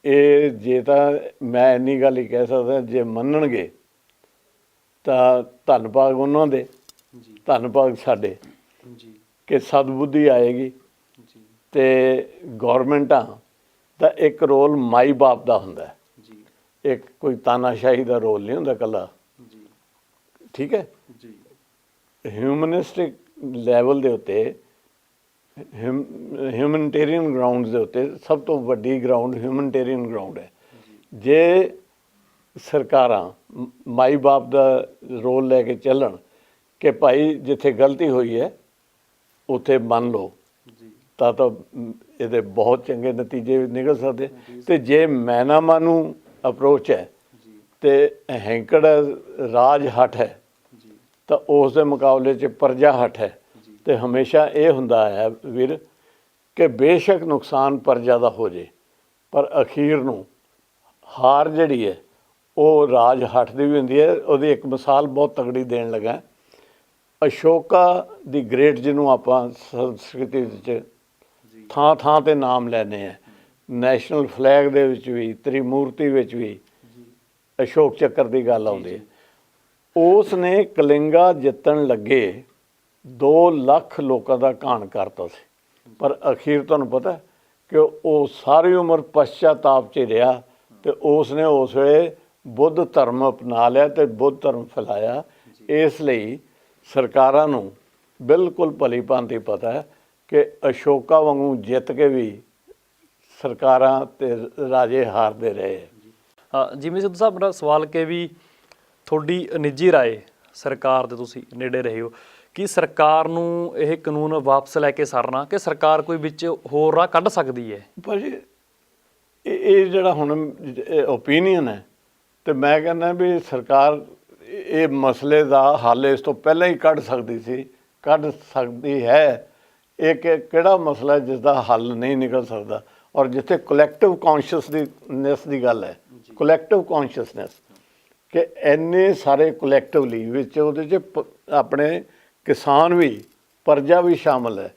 ਇਹ ਜੇ ਤਾਂ ਮੈਂ ਇੰਨੀ ਗੱਲ ਹੀ ਕਹਿ ਸਕਦਾ, ਜੇ ਮੰਨਣਗੇ ਤਾਂ ਧੰਨਵਾਦ ਉਹਨਾਂ ਦੇ, ਧੰਨਵਾਦ ਸਾਡੇ ਕਿ ਸਦਬੁੱਧੀ ਆਏਗੀ। ਅਤੇ ਗੌਰਮੈਂਟਾਂ ਦਾ ਇੱਕ ਰੋਲ ਮਾਈ ਬਾਪ ਦਾ ਹੁੰਦਾ, ਇੱਕ ਕੋਈ ਤਾਨਾਸ਼ਾਹੀ ਦਾ ਰੋਲ ਨਹੀਂ ਹੁੰਦਾ ਇਕੱਲਾ, ਠੀਕ ਹੈ। ਹਿਊਮਨਿਸਟਿਕ ਲੈਵਲ ਦੇ ਉੱਤੇ, ਹਿਊਮਨਟੇਰੀਅਨ ਗਰਾਊਂਡ ਦੇ ਉੱਤੇ ਸਭ ਤੋਂ ਵੱਡੀ ਗਰਾਊਂਡ ਹਿਊਮਨਟੇਰੀਅਨ ਗਰਾਊਂਡ ਹੈ। ਜੇ ਸਰਕਾਰਾਂ ਮਾਈ ਬਾਪ ਦਾ ਰੋਲ ਲੈ ਕੇ ਚੱਲਣ ਕਿ ਭਾਈ ਜਿੱਥੇ ਗਲਤੀ ਹੋਈ ਹੈ ਉੱਥੇ ਮੰਨ ਲਓ, ਤਾਂ ਇਹਦੇ ਬਹੁਤ ਚੰਗੇ ਨਤੀਜੇ ਨਿਕਲ ਸਕਦੇ। ਅਤੇ ਜੇ ਮੈਂ ਨਾ ਮਾਨੂੰ ਅਪਰੋਚ ਹੈ ਅਤੇ ਹੈਂਕੜ ਰਾਜ ਹੱਠ ਹੈ, ਤਾਂ ਉਸ ਦੇ ਮੁਕਾਬਲੇ 'ਚ ਪਰਜਾ ਹੱਠ ਹੈ। ਅਤੇ ਹਮੇਸ਼ਾ ਇਹ ਹੁੰਦਾ ਹੈ ਵੀਰ ਕਿ ਬੇਸ਼ੱਕ ਨੁਕਸਾਨ ਪਰਜਾ ਦਾ ਹੋ ਜੇ, ਪਰ ਅਖੀਰ ਨੂੰ ਹਾਰ ਜਿਹੜੀ ਹੈ ਉਹ ਰਾਜ ਹੱਠ ਦੀ ਵੀ ਹੁੰਦੀ ਹੈ। ਉਹਦੀ ਇੱਕ ਮਿਸਾਲ ਬਹੁਤ ਤਗੜੀ ਦੇਣ ਲੱਗਾ, ਅਸ਼ੋਕਾ ਦੀ ਗ੍ਰੇਟ, ਜਿਹਨੂੰ ਆਪਾਂ ਸੰਸਕ੍ਰਿਤੀ ਵਿੱਚ ਥਾਂ ਥਾਂ 'ਤੇ ਨਾਮ ਲੈਂਦੇ ਹਾਂ, ਨੈਸ਼ਨਲ ਫਲੈਗ ਦੇ ਵਿੱਚ ਵੀ, ਤ੍ਰਿਮੂਰਤੀ ਵਿੱਚ ਵੀ ਅਸ਼ੋਕ ਚੱਕਰ ਦੀ ਗੱਲ ਆਉਂਦੀ ਹੈ। ਉਸ ਨੇ ਕਲਿੰਗਾ ਜਿੱਤਣ ਲੱਗੇ 2 ਲੱਖ ਲੋਕਾਂ ਦਾ ਘਾਣ ਕਰਤਾ ਸੀ, ਪਰ ਅਖੀਰ ਤੁਹਾਨੂੰ ਪਤਾ ਕਿ ਉਹ ਸਾਰੀ ਉਮਰ ਪਸ਼ਚਾਤਾਪ 'ਚ ਰਿਹਾ, ਅਤੇ ਉਸ ਨੇ ਉਸ ਵੇਲੇ ਬੁੱਧ ਧਰਮ ਅਪਣਾ ਲਿਆ ਅਤੇ ਬੁੱਧ ਧਰਮ ਫੈਲਾਇਆ। ਇਸ ਲਈ ਸਰਕਾਰਾਂ ਨੂੰ ਬਿਲਕੁਲ ਭਲੀ ਭਾਂਤੀ ਪਤਾ ਹੈ ਕਿ ਅਸ਼ੋਕਾ ਵਾਂਗੂ ਜਿੱਤ ਕੇ ਵੀ ਸਰਕਾਰਾਂ ਅਤੇ ਰਾਜੇ ਹਾਰਦੇ ਰਹੇ। ਜਿਵੇਂ ਸਿੱਧੂ ਸਾਹਿਬ, ਮੇਰਾ ਸਵਾਲ ਕਿ ਵੀ ਤੁਹਾਡੀ ਨਿੱਜੀ ਰਾਏ, ਸਰਕਾਰ ਦੇ ਤੁਸੀਂ ਨੇੜੇ ਰਹੇ ਹੋ, ਕਿ ਸਰਕਾਰ ਨੂੰ ਇਹ ਕਾਨੂੰਨ ਵਾਪਸ ਲੈ ਕੇ ਸਰਨਾ ਕਿ ਸਰਕਾਰ ਕੋਈ ਵਿੱਚ ਹੋਰ ਰਾਹ ਕੱਢ ਸਕਦੀ ਹੈ? ਭਾਜੀ ਇਹ ਜਿਹੜਾ ਹੁਣ ਓਪੀਨੀਅਨ ਹੈ, ਅਤੇ ਮੈਂ ਕਹਿੰਦਾ ਵੀ ਸਰਕਾਰ ਇਹ ਮਸਲੇ ਦਾ ਹੱਲ ਇਸ ਤੋਂ ਪਹਿਲਾਂ ਹੀ ਕੱਢ ਸਕਦੀ ਹੈ। ਇਹ ਕਿਹੜਾ ਮਸਲਾ ਜਿਸ ਦਾ ਹੱਲ ਨਹੀਂ ਨਿਕਲ ਸਕਦਾ? ਔਰ ਜਿੱਥੇ ਕੋਲੈਕਟਿਵ ਕੌਨਸ਼ੀਅਸਨੈਸ ਦੀ ਗੱਲ ਹੈ, ਕੋਲੈਕਟਿਵ ਕੌਨਸ਼ੀਅਸਨੈਸ ਕਿ ਇੰਨੇ ਸਾਰੇ ਕੋਲੈਕਟਿਵਲੀ ਵਿੱਚ ਉਹਦੇ 'ਚ ਆਪਣੇ ਕਿਸਾਨ ਵੀ, ਪਰਜਾ ਵੀ ਸ਼ਾਮਲ ਹੈ,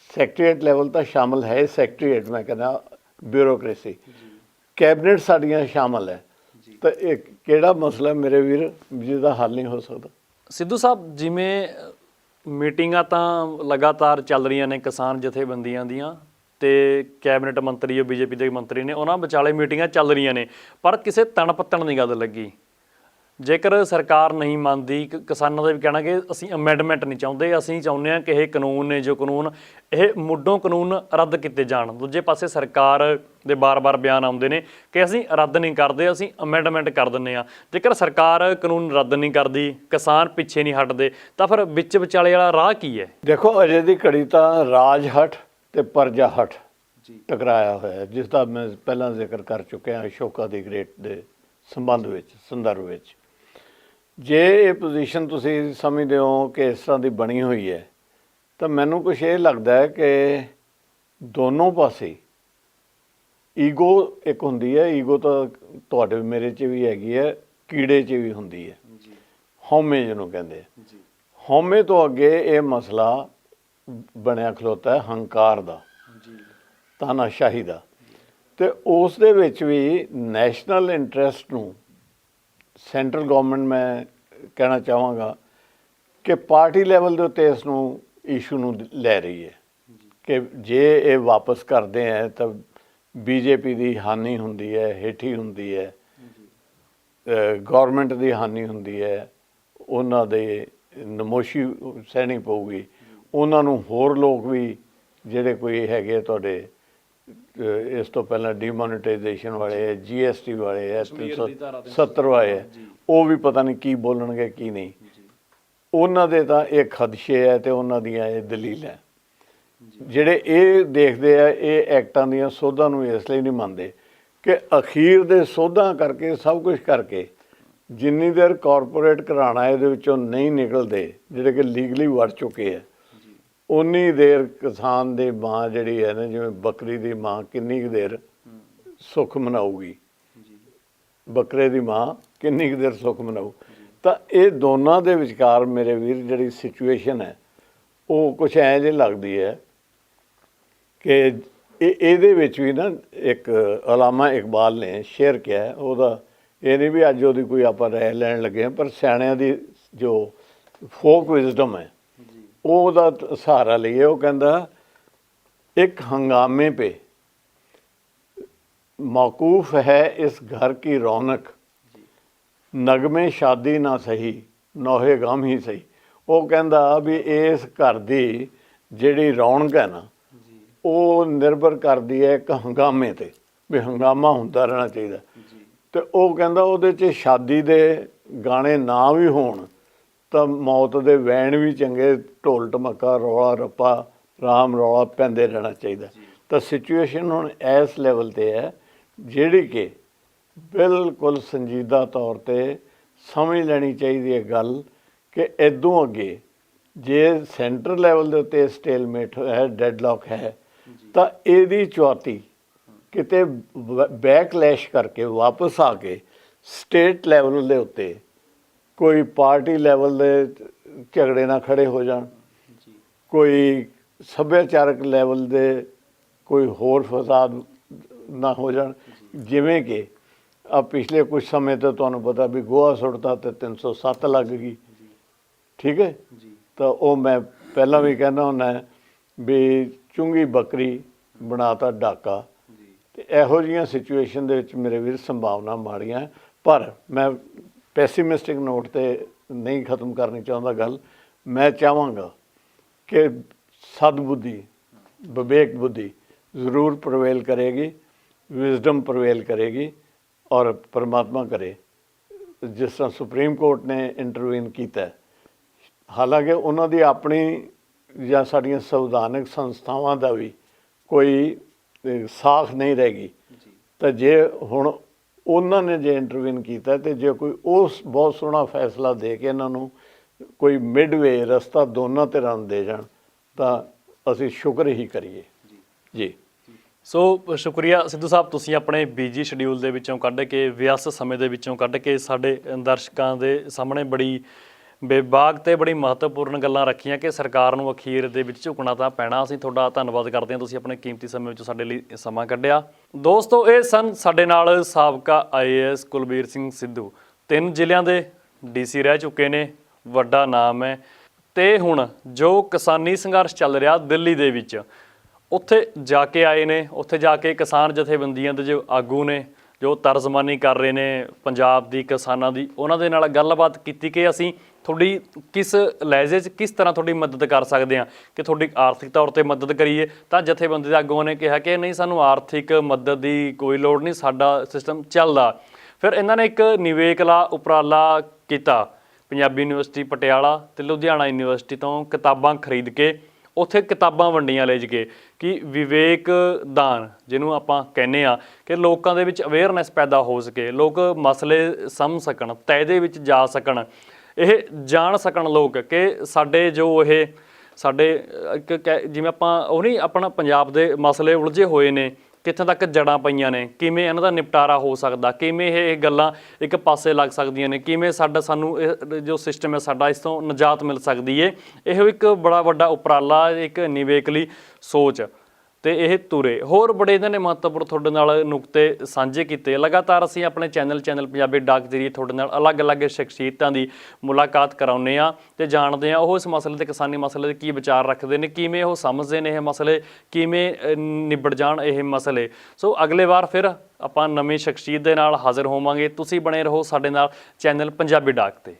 ਸੈਕਟਰੀਏਟ ਲੈਵਲ ਤਾਂ ਸ਼ਾਮਲ ਹੈ, ਸੈਕਟਰੀਏਟ ਮੈਂ ਕਹਿੰਦਾ ਬਿਊਰੋਕਰੇਸੀ, ਕੈਬਨਿਟ ਸਾਡੀਆਂ ਸ਼ਾਮਲ ਹੈ। ਤਾਂ ਇਹ ਕਿਹੜਾ ਮਸਲਾ ਮੇਰੇ ਵੀਰ ਜਿਹਦਾ ਹੱਲ ਨਹੀਂ ਹੋ ਸਕਦਾ? ਸਿੱਧੂ ਸਾਹਿਬ, ਜਿਵੇਂ ਮੀਟਿੰਗਾਂ ਤਾਂ ਲਗਾਤਾਰ ਚੱਲ ਰਹੀਆਂ ਨੇ ਕਿਸਾਨ ਜਥੇਬੰਦੀਆਂ ਦੀਆਂ, ਅਤੇ ਕੈਬਨਿਟ ਮੰਤਰੀ ਜੋ ਬੀਜੇਪੀ ਦੇ ਮੰਤਰੀ ਨੇ ਉਹਨਾਂ ਵਿਚਾਲੇ ਮੀਟਿੰਗਾਂ ਚੱਲ ਰਹੀਆਂ ਨੇ, ਪਰ ਕਿਸੇ ਤਣ ਪੱਤਣ ਦੀ ਗੱਲ ਲੱਗੀ। ਜੇਕਰ ਸਰਕਾਰ ਨਹੀਂ ਮੰਨਦੀ, ਕਿਸਾਨਾਂ ਦਾ ਵੀ ਕਹਿਣਾ ਕਿ ਅਸੀਂ ਅਮੈਂਡਮੈਂਟ ਨਹੀਂ ਚਾਹੁੰਦੇ, ਅਸੀਂ ਚਾਹੁੰਦੇ ਹਾਂ ਕਿ ਇਹ ਕਾਨੂੰਨ ਨੇ ਜੋ ਕਾਨੂੰਨ ਇਹ ਮੁੱਢੋਂ ਕਾਨੂੰਨ ਰੱਦ ਕੀਤੇ ਜਾਣ। ਦੂਜੇ ਪਾਸੇ ਸਰਕਾਰ ਦੇ ਬਾਰ-ਬਾਰ ਬਿਆਨ ਆਉਂਦੇ ਨੇ ਕਿ ਅਸੀਂ ਰੱਦ ਨਹੀਂ ਕਰਦੇ, ਅਸੀਂ ਅਮੈਂਡਮੈਂਟ ਕਰ ਦਿੰਦੇ ਹਾਂ। ਜੇਕਰ ਸਰਕਾਰ ਕਾਨੂੰਨ ਰੱਦ ਨਹੀਂ ਕਰਦੀ, ਕਿਸਾਨ ਪਿੱਛੇ ਨਹੀਂ ਹਟਦੇ, ਤਾਂ ਫਿਰ ਵਿੱਚ ਵਿਚਾਲੇ ਵਾਲਾ ਰਾਹ ਕੀ ਹੈ? ਦੇਖੋ, ਅਜੇ ਦੀ ਘੜੀ ਤਾਂ ਰਾਜ ਹਟ ਤੇ ਪਰਜਾ ਹਟ ਟਕਰਾਇਆ ਹੋਇਆ, ਜਿਸ ਦਾ ਮੈਂ ਪਹਿਲਾਂ ਜ਼ਿਕਰ ਕਰ ਚੁੱਕਿਆ ਅਸ਼ੋਕਾ ਦੀ ਗ੍ਰੇਟ ਦੇ ਸੰਦਰਭ ਵਿੱਚ। ਜੇ ਇਹ ਪੋਜੀਸ਼ਨ ਤੁਸੀਂ ਸਮਝਦੇ ਹੋ ਕਿ ਇਸ ਤਰ੍ਹਾਂ ਦੀ ਬਣੀ ਹੋਈ ਹੈ, ਤਾਂ ਮੈਨੂੰ ਕੁਛ ਇਹ ਲੱਗਦਾ ਹੈ ਕਿ ਦੋਨੋਂ ਪਾਸੇ ਈਗੋ ਇੱਕ ਹੁੰਦੀ ਹੈ। ਈਗੋ ਤਾਂ ਤੁਹਾਡੇ ਮੇਰੇ 'ਚ ਵੀ ਹੈਗੀ ਹੈ, ਕੀੜੇ 'ਚ ਵੀ ਹੁੰਦੀ ਹੈ। ਹਉਮੈ ਜਿਹਨੂੰ ਕਹਿੰਦੇ ਆ। ਹਉਮੈ ਤੋਂ ਅੱਗੇ ਇਹ ਮਸਲਾ ਬਣਿਆ ਖਲੋਤਾ ਹੈ ਹੰਕਾਰ ਦਾ, ਤਾਨਾਸ਼ਾਹੀ ਦਾ। ਅਤੇ ਉਸ ਦੇ ਵਿੱਚ ਵੀ ਨੈਸ਼ਨਲ ਇੰਟਰਸਟ ਨੂੰ ਸੈਂਟਰਲ ਗੌਰਮੈਂਟ, ਮੈਂ ਕਹਿਣਾ ਚਾਹਾਂਗਾ ਕਿ ਪਾਰਟੀ ਲੈਵਲ ਦੇ ਉੱਤੇ ਇਸ ਨੂੰ ਇਸ਼ੂ ਨੂੰ ਲੈ ਰਹੀ ਹੈ ਕਿ ਜੇ ਇਹ ਵਾਪਸ ਕਰਦੇ ਹੈ ਤਾਂ ਬੀਜੇਪੀ ਦੀ ਹਾਨੀ ਹੁੰਦੀ ਹੈ, ਹੇਠੀ ਹੁੰਦੀ ਹੈ, ਗੌਰਮੈਂਟ ਦੀ ਹਾਨੀ ਹੁੰਦੀ ਹੈ, ਉਹਨਾਂ ਦੇ ਨਮੋਸ਼ੀ ਸਹਿਣੀ ਪਊਗੀ। ਉਹਨਾਂ ਨੂੰ ਹੋਰ ਲੋਕ ਵੀ ਜਿਹੜੇ ਕੋਈ ਹੈਗੇ ਤੁਹਾਡੇ ਇਸ ਤੋਂ ਪਹਿਲਾਂ ਡੀਮੋਨੀਟਾਈਜੇਸ਼ਨ ਵਾਲੇ ਹੈ, GST ਵਾਲੇ ਹੈ, 370 ਵਾਲੇ ਹੈ, ਉਹ ਵੀ ਪਤਾ ਨਹੀਂ ਕੀ ਬੋਲਣਗੇ ਕੀ ਨਹੀਂ। ਉਹਨਾਂ ਦੇ ਤਾਂ ਇਹ ਖਦਸ਼ੇ ਹੈ ਅਤੇ ਉਹਨਾਂ ਦੀਆਂ ਇਹ ਦਲੀਲਾਂ। ਜਿਹੜੇ ਇਹ ਦੇਖਦੇ ਆ, ਇਹ ਐਕਟਾਂ ਦੀਆਂ ਸੋਧਾਂ ਨੂੰ ਇਸ ਲਈ ਨਹੀਂ ਮੰਨਦੇ ਕਿ ਅਖੀਰ ਦੇ ਸੋਧਾਂ ਕਰਕੇ, ਸਭ ਕੁਝ ਕਰਕੇ, ਜਿੰਨੀ ਦੇਰ ਕਾਰਪੋਰੇਟ ਘਰਾਣਾ ਇਹਦੇ ਵਿੱਚੋਂ ਨਹੀਂ ਨਿਕਲਦੇ, ਜਿਹੜੇ ਕਿ ਲੀਗਲੀ ਵੜ ਚੁੱਕੇ ਹੈ, ਉਨੀ ਦੇਰ ਕਿਸਾਨ ਦੀ ਮਾਂ ਜਿਹੜੀ ਹੈ ਨਾ, ਜਿਵੇਂ ਬੱਕਰੀ ਦੀ ਮਾਂ ਕਿੰਨੀ ਕੁ ਦੇਰ ਸੁੱਖ ਮਨਾਊਗੀ, ਬੱਕਰੇ ਦੀ ਮਾਂ ਕਿੰਨੀ ਕੁ ਦੇਰ ਸੁੱਖ ਮਨਾਊ। ਤਾਂ ਇਹ ਦੋਨਾਂ ਦੇ ਵਿਚਕਾਰ ਮੇਰੇ ਵੀਰ ਜਿਹੜੀ ਸਿਚੁਏਸ਼ਨ ਹੈ, ਉਹ ਕੁਛ ਐਂ ਜਿਹੀ ਲੱਗਦੀ ਹੈ ਕਿ ਇਹਦੇ ਵਿੱਚ ਵੀ ਨਾ ਇੱਕ ਅਲਾਮਾ ਇਕਬਾਲ ਨੇ ਸ਼ੇਅਰ ਕਿਹਾ। ਉਹਦਾ ਇਹ ਨਹੀਂ ਵੀ ਅੱਜ ਉਹਦੀ ਕੋਈ ਆਪਾਂ ਰਾਏ ਲੈਣ ਲੱਗੇ ਹਾਂ, ਪਰ ਸਿਆਣਿਆਂ ਦੀ ਜੋ ਫੋਕ ਵਿਜ਼ਡਮ ਹੈ ਉਹਦਾ ਸਹਾਰਾ ਲਈਏ। ਉਹ ਕਹਿੰਦਾ, ਇੱਕ ਹੰਗਾਮੇ पे मौकूफ़ है इस घर की रौनक, ਨਗਮੇ ਸ਼ਾਦੀ ਨਾ ਸਹੀ, ਨੋਹੇ ਗਮ ਹੀ ਸਹੀ। ਉਹ ਕਹਿੰਦਾ ਵੀ ਇਸ ਘਰ ਦੀ ਜਿਹੜੀ ਰੌਣਕ ਹੈ ਨਾ, ਉਹ ਨਿਰਭਰ ਕਰਦੀ ਹੈ ਇੱਕ ਹੰਗਾਮੇ 'ਤੇ, ਵੀ ਹੰਗਾਮਾ ਹੁੰਦਾ ਰਹਿਣਾ ਚਾਹੀਦਾ। ਅਤੇ ਉਹ ਕਹਿੰਦਾ ਉਹਦੇ 'ਚ ਸ਼ਾਦੀ ਦੇ ਗਾਣੇ ਨਾ ਵੀ ਹੋਣ ਤਾਂ ਮੌਤ ਦੇ ਵੈਣ ਵੀ ਚੰਗੇ, ਢੋਲ ਢਮੱਕਾ, ਰੌਲਾ ਰੱਪਾ, ਰਾਮ ਰੌਲਾ ਪੈਂਦੇ ਰਹਿਣਾ ਚਾਹੀਦਾ। ਤਾਂ ਸਿਚੁਏਸ਼ਨ ਹੁਣ ਇਸ ਲੈਵਲ 'ਤੇ ਹੈ ਜਿਹੜੀ ਕਿ ਬਿਲਕੁਲ ਸੰਜੀਦਾ ਤੌਰ 'ਤੇ ਸਮਝ ਲੈਣੀ ਚਾਹੀਦੀ ਹੈ ਗੱਲ ਕਿ ਇੱਦੋਂ ਅੱਗੇ ਜੇ ਸੈਂਟਰ ਲੈਵਲ ਦੇ ਉੱਤੇ ਸਟੇਲਮੇਟ ਹੈ, ਡੈਡਲੌਕ ਹੈ, ਤਾਂ ਇਹਦੀ ਚੁਆਤੀ ਕਿਤੇ ਬੈਕਲੈਸ਼ ਕਰਕੇ ਵਾਪਸ ਆ ਕੇ ਸਟੇਟ ਲੈਵਲ ਦੇ ਉੱਤੇ ਕੋਈ ਪਾਰਟੀ ਲੈਵਲ ਦੇ ਝਗੜੇ ਨਾਲ ਖੜੇ ਹੋ ਜਾਣ, ਕੋਈ ਸੱਭਿਆਚਾਰਕ ਲੈਵਲ ਦੇ ਕੋਈ ਹੋਰ ਫਸਾਦ ਨਾ ਹੋ ਜਾਣ। ਜਿਵੇਂ ਕਿ ਆ ਪਿਛਲੇ ਕੁਝ ਸਮੇਂ ਤੋਂ ਤੁਹਾਨੂੰ ਪਤਾ ਵੀ ਗੋਹਾ ਸੁੱਟਤਾ ਅਤੇ 307 ਲੱਗ ਗਈ, ਠੀਕ ਹੈ। ਤਾਂ ਉਹ ਮੈਂ ਪਹਿਲਾਂ ਵੀ ਕਹਿੰਦਾ ਹੁੰਦਾ ਵੀ ਚੁੰਗੀ ਬੱਕਰੀ ਬਣਾਤਾ ਡਾਕਾ। ਅਤੇ ਇਹੋ ਜਿਹੀਆਂ ਸਿਚੁਏਸ਼ਨ ਦੇ ਵਿੱਚ ਮੇਰੇ ਵੀਰ ਸੰਭਾਵਨਾ ਮਾੜੀਆਂ। ਪਰ ਮੈਂ ਪੈਸੀਮਿਸਟਿਕ ਨੋਟ 'ਤੇ ਨਹੀਂ ਖ਼ਤਮ ਕਰਨੀ ਚਾਹੁੰਦਾ ਗੱਲ। ਮੈਂ ਚਾਹਾਂਗਾ ਕਿ ਸਦਬੁੱਧੀ, ਵਿਵੇਕ ਬੁੱਧੀ ਜ਼ਰੂਰ ਪ੍ਰਵੇਲ ਕਰੇਗੀ, ਵਿਜ਼ਡਮ ਪ੍ਰਵੇਲ ਕਰੇਗੀ, ਔਰ ਪਰਮਾਤਮਾ ਕਰੇ ਜਿਸ ਤਰ੍ਹਾਂ ਸੁਪਰੀਮ ਕੋਰਟ ਨੇ ਇੰਟਰਵੀਨ ਕੀਤਾ। ਹਾਲਾਂਕਿ ਉਹਨਾਂ ਦੀ ਆਪਣੀ ਜਾਂ ਸਾਡੀਆਂ ਸੰਵਿਧਾਨਕ ਸੰਸਥਾਵਾਂ ਦਾ ਵੀ ਕੋਈ ਸਾਖ ਨਹੀਂ ਰਹੇਗੀ। ਤਾਂ ਜੇ ਹੁਣ ਉਹਨਾਂ ਨੇ ਜੇ ਇੰਟਰਵੀਨ ਕੀਤਾ ਅਤੇ ਜੇ ਕੋਈ ਉਸ ਬਹੁਤ ਸੋਹਣਾ ਫੈਸਲਾ ਦੇ ਕੇ ਇਹਨਾਂ ਨੂੰ ਕੋਈ ਮਿਡਵੇ ਰਸਤਾ ਦੋਨਾਂ ਧਿਰਾਂ ਨੂੰ ਦੇ ਜਾਣ ਤਾਂ ਅਸੀਂ ਸ਼ੁਕਰ ਹੀ ਕਰੀਏ ਜੀ। ਸੋ ਸ਼ੁਕਰੀਆ ਸਿੱਧੂ ਸਾਹਿਬ, ਤੁਸੀਂ ਆਪਣੇ ਬਿਜੀ ਸ਼ਡਿਊਲ ਦੇ ਵਿੱਚੋਂ ਕੱਢ ਕੇ, ਵਿਅਸਤ ਸਮੇਂ ਦੇ ਵਿੱਚੋਂ ਕੱਢ ਕੇ ਸਾਡੇ ਦਰਸ਼ਕਾਂ ਦੇ ਸਾਹਮਣੇ ਬੜੀ ਬੇਬਾਕ ਤੇ ਬੜੀ ਮਹੱਤਵਪੂਰਨ ਗੱਲਾਂ ਰੱਖੀਆਂ ਕਿ ਸਰਕਾਰ ਨੂੰ ਅਖੀਰ ਦੇ ਵਿੱਚ ਝੁਕਣਾ ਤਾਂ ਪੈਣਾ। ਅਸੀਂ ਤੁਹਾਡਾ ਧੰਨਵਾਦ ਕਰਦੇ ਹਾਂ, ਤੁਸੀਂ ਆਪਣੇ ਕੀਮਤੀ ਸਮੇਂ ਵਿੱਚੋਂ ਸਾਡੇ ਲਈ ਸਮਾਂ ਕੱਢਿਆ। ਦੋਸਤੋ, ਇਹ ਸਨ ਸਾਡੇ ਨਾਲ ਸਾਬਕਾ IAS ਕੁਲਬੀਰ ਸਿੰਘ ਸਿੱਧੂ। 3 ਜ਼ਿਲ੍ਹਿਆਂ ਦੇ DC ਰਹਿ ਚੁੱਕੇ ਨੇ, ਵੱਡਾ ਨਾਮ ਹੈ। ਅਤੇ ਹੁਣ ਜੋ ਕਿਸਾਨੀ ਸੰਘਰਸ਼ ਚੱਲ ਰਿਹਾ ਦਿੱਲੀ ਦੇ ਵਿੱਚ, ਉੱਥੇ ਜਾ ਕੇ ਆਏ ਨੇ। ਉੱਥੇ ਜਾ ਕੇ ਕਿਸਾਨ ਜਥੇਬੰਦੀਆਂ ਦੇ ਜੋ ਆਗੂ ਨੇ, ਜੋ ਤਰਜਮਾਨੀ ਕਰ ਰਹੇ ਨੇ ਪੰਜਾਬ ਦੀ ਕਿਸਾਨਾਂ ਦੀ, ਉਹਨਾਂ ਦੇ ਨਾਲ ਗੱਲਬਾਤ ਕੀਤੀ ਕਿ ਅਸੀਂ ਤੁਹਾਡੀ ਕਿਸ ਲਹਿਜੇ 'ਚ ਕਿਸ ਤਰ੍ਹਾਂ ਤੁਹਾਡੀ ਮਦਦ ਕਰ ਸਕਦੇ ਹਾਂ, ਕਿ ਤੁਹਾਡੀ ਆਰਥਿਕ ਤੌਰ ਤੇ ਮਦਦ ਕਰੀਏ। ਤਾਂ ਜਥੇਬੰਦੀ ਦੇ ਆਗੂਆਂ ਨੇ ਕਿਹਾ ਕਿ ਨਹੀਂ, ਸਾਨੂੰ ਆਰਥਿਕ ਮਦਦ ਦੀ ਕੋਈ ਲੋੜ ਨਹੀਂ, ਸਾਡਾ ਸਿਸਟਮ ਚੱਲਦਾ। ਫਿਰ ਇਹਨਾਂ ਨੇ ਇੱਕ ਨਿਵੇਕਲਾ ਉਪਰਾਲਾ ਕੀਤਾ, ਪੰਜਾਬੀ ਯੂਨੀਵਰਸਿਟੀ ਪਟਿਆਲਾ ਤੇ ਲੁਧਿਆਣਾ ਯੂਨੀਵਰਸਿਟੀ ਤੋਂ ਕਿਤਾਬਾਂ ਖਰੀਦ ਕੇ ਉੱਥੇ ਕਿਤਾਬਾਂ ਵੰਡੀਆਂ ਲੈ ਕੇ ਕਿ ਵਿਵੇਕ ਦਾਨ ਜਿਹਨੂੰ ਆਪਾਂ ਕਹਿੰਦੇ ਆ, ਕਿ ਲੋਕਾਂ ਦੇ ਵਿੱਚ ਅਵੇਅਰਨੈਸ ਪੈਦਾ ਹੋ ਸਕੇ, ਲੋਕ ਮਸਲੇ ਸਮਝ ਸਕਣ, ਤਹਿ ਦੇ ਵਿੱਚ ਜਾ ਸਕਣ, ਇਹ ਜਾਣ ਸਕਣ ਲੋਕ ਕਿ ਸਾਡੇ ਜੋ ਇਹ ਸਾਡੇ ਜਿਵੇਂ ਆਪਾਂ ਉਹ ਨਹੀਂ ਆਪਣਾ ਪੰਜਾਬ ਦੇ ਮਸਲੇ ਉਲਝੇ ਹੋਏ ਨੇ, ਕਿੱਥੇ ਤੱਕ ਜੜਾਂ ਪਈਆਂ ਨੇ, ਕਿਵੇਂ ਇਹਨਾਂ ਦਾ ਨਿਪਟਾਰਾ ਹੋ ਸਕਦਾ, ਕਿਵੇਂ ਇਹ ਗੱਲਾਂ ਇੱਕ ਪਾਸੇ ਲੱਗ ਸਕਦੀਆਂ ਨੇ, ਕਿਵੇਂ ਸਾਨੂੰ ਇਹ ਜੋ ਸਿਸਟਮ ਹੈ ਸਾਡਾ ਇਸ ਤੋਂ ਨਿਜਾਤ ਮਿਲ ਸਕਦੀ ਹੈ। ਇਹ ਇੱਕ ਬੜਾ ਵੱਡਾ ਉਪਰਾਲਾ, ਇੱਕ ਨਿਵੇਕਲੀ ਸੋਚ ਤੇ ਇਹ ਤੁਰੇ। ਹੋਰ ਬੜੇ ਇਹਨਾਂ ਨੇ ਮਹੱਤਵਪੂਰਨ ਤੁਹਾਡੇ ਨਾਲ ਨੁਕਤੇ ਸਾਂਝੇ ਕੀਤੇ। ਲਗਾਤਾਰ ਅਸੀਂ ਆਪਣੇ ਚੈਨਲ ਪੰਜਾਬੀ ਡਾਕ ਜ਼ਰੀਏ ਤੁਹਾਡੇ ਨਾਲ ਅਲੱਗ-ਅਲੱਗ ਸ਼ਖਸੀਅਤਾਂ ਦੀ ਮੁਲਾਕਾਤ ਕਰਾਉਂਦੇ ਹਾਂ ਤੇ ਜਾਣਦੇ ਹਾਂ ਉਹ ਇਸ ਮਸਲੇ ਤੇ, ਕਿਸਾਨੀ ਮਸਲੇ ਦੇ ਕੀ ਵਿਚਾਰ ਰੱਖਦੇ ਨੇ, ਕਿਵੇਂ ਉਹ ਸਮਝਦੇ ਨੇ ਇਹ ਮਸਲੇ, ਕਿਵੇਂ ਨਿਬੜ ਜਾਣ ਇਹ ਮਸਲੇ। ਸੋ ਅਗਲੇ ਵਾਰ ਫਿਰ ਆਪਾਂ ਨਵੀਂ ਸ਼ਖਸੀਅਤ ਦੇ ਨਾਲ ਹਾਜ਼ਰ ਹੋਵਾਂਗੇ। ਤੁਸੀਂ ਬਣੇ ਰਹੋ ਸਾਡੇ ਨਾਲ ਚੈਨਲ ਪੰਜਾਬੀ ਡਾਕ ਤੇ।